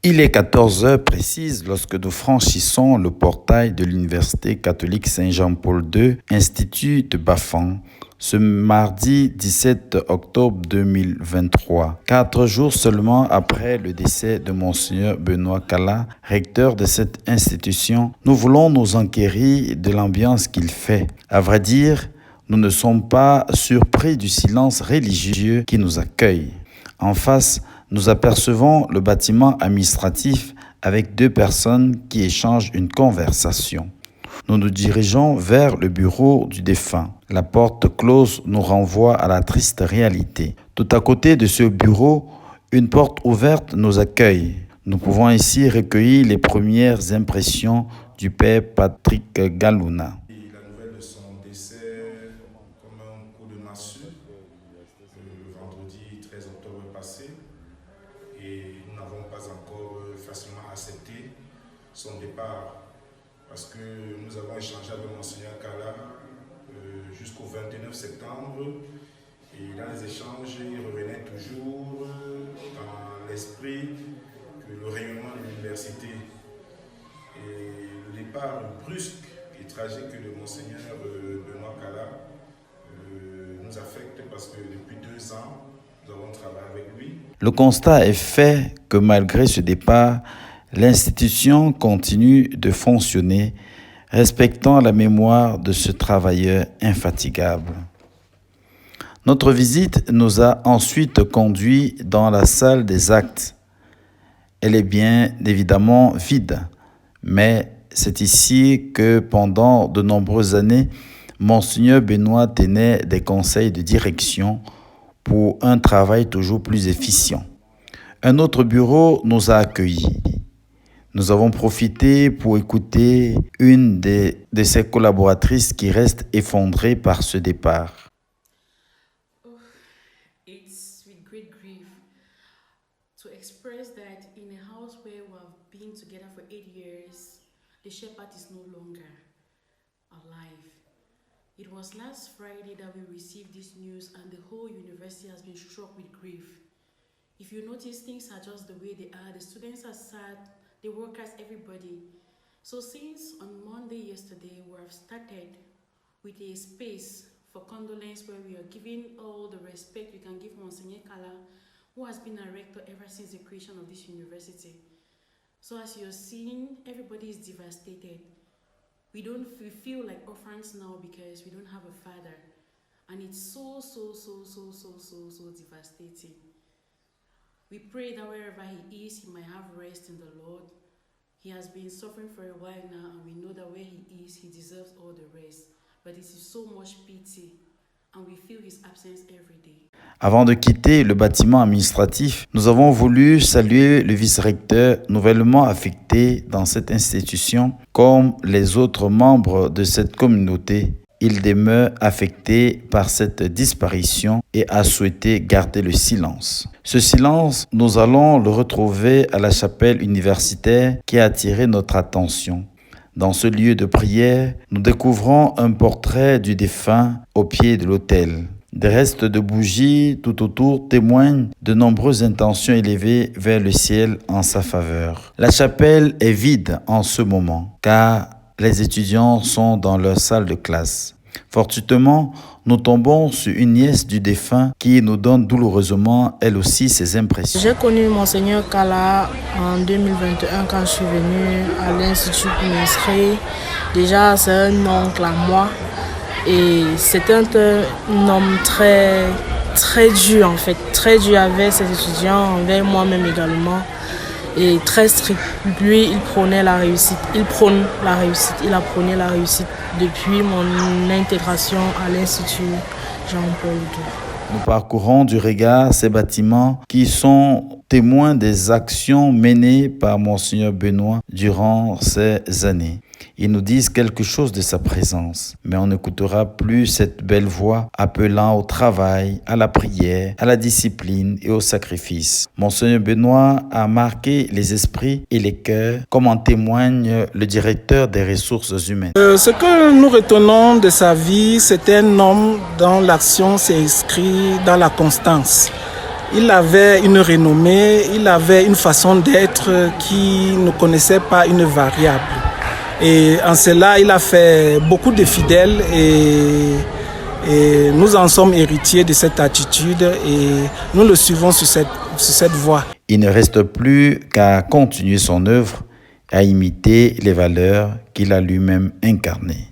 Il est 14 heures précises lorsque nous franchissons le portail de l'Université catholique Saint-Jean-Paul II, Institut de Baffin, ce mardi 17 octobre 2023, 4 jours seulement après le décès de Monseigneur Benoît Kala, recteur de cette institution. Nous voulons nous enquérir de l'ambiance qu'il fait. À vrai dire, nous ne sommes pas surpris du silence religieux qui nous accueille. En face, nous apercevons le bâtiment administratif avec 2 personnes qui échangent une conversation. Nous nous dirigeons vers le bureau du défunt. La porte close nous renvoie à la triste réalité. Tout à côté de ce bureau, une porte ouverte nous accueille. Nous pouvons ici recueillir les premières impressions du père Patrick Galouna. La nouvelle de son décès comme un coup de massue le vendredi 13 octobre passé, et nous n'avons pas encore facilement accepté son départ parce que nous avons échangé avec Monseigneur Kala jusqu'au 29 septembre, et dans les échanges il revenait toujours dans l'esprit que le rayonnement de l'université et le départ brusque et tragique de Monseigneur Benoît Kala nous affecte parce que depuis 2 ans, nous avons travaillé avec lui. Le constat est fait que malgré ce départ, l'institution continue de fonctionner, respectant la mémoire de ce travailleur infatigable. Notre visite nous a ensuite conduits dans la salle des actes. Elle est bien évidemment vide, mais c'est ici que pendant de nombreuses années, Monseigneur Benoît tenait des conseils de direction pour un travail toujours plus efficient. Un autre bureau nous a accueillis. Nous avons profité pour écouter une de ses collaboratrices qui reste effondrée par ce départ. It's with great grief to express that in a house where we have been together for 8 years, the shepherd is no longer alive. It was last Friday that we received this news, and the whole university has been struck with grief. If you notice, things are just the way they are. The students are sad, the workers, everybody. So since on Monday yesterday, we have started with a space for condolence where we are giving all the respect we can give Monseigneur Kala, who has been a rector ever since the creation of this university. So as you're seeing, everybody is devastated. We feel like orphans now because we don't have a father. And it's so devastating. We pray that wherever he is, he might have rest in the Lord. He has been suffering for a while now, and we know that where he is, he deserves all the rest. But it is so much pity, and we feel his absence every day. Avant de quitter le bâtiment administratif, nous avons voulu saluer le vice-recteur nouvellement affecté dans cette institution. Comme les autres membres de cette communauté, il demeure affecté par cette disparition et a souhaité garder le silence. Ce silence, nous allons le retrouver à la chapelle universitaire qui a attiré notre attention. Dans ce lieu de prière, nous découvrons un portrait du défunt au pied de l'autel. Des restes de bougies tout autour témoignent de nombreuses intentions élevées vers le ciel en sa faveur. La chapelle est vide en ce moment, car les étudiants sont dans leur salle de classe. Fortuitement, nous tombons sur une nièce du défunt qui nous donne douloureusement, elle aussi, ses impressions. J'ai connu Monseigneur Kala en 2021 quand je suis venue à l'Institut pour m'inscrire. Déjà, c'est un oncle à moi et c'est un homme très dur en fait, très dur avec ses étudiants, envers moi-même également. Et très strict. Lui, il prônait la réussite. Il a prôné la réussite depuis mon intégration à l'Institut Jean-Paul II. Nous parcourons du regard ces bâtiments qui sont témoins des actions menées par Monseigneur Benoît durant ces années. Ils nous disent quelque chose de sa présence, mais on n'écoutera plus cette belle voix appelant au travail, à la prière, à la discipline et au sacrifice. Monseigneur Benoît a marqué les esprits et les cœurs, comme en témoigne le directeur des ressources humaines. Ce que nous retenons de sa vie, c'est un homme dont l'action s'est inscrite dans la constance. il avait une renommée, il avait une façon d'être qui ne connaissait pas une variable. Et en cela, il a fait beaucoup de fidèles et nous en sommes héritiers de cette attitude et nous le suivons sur cette voie. Il ne reste plus qu'à continuer son œuvre, à imiter les valeurs qu'il a lui-même incarnées.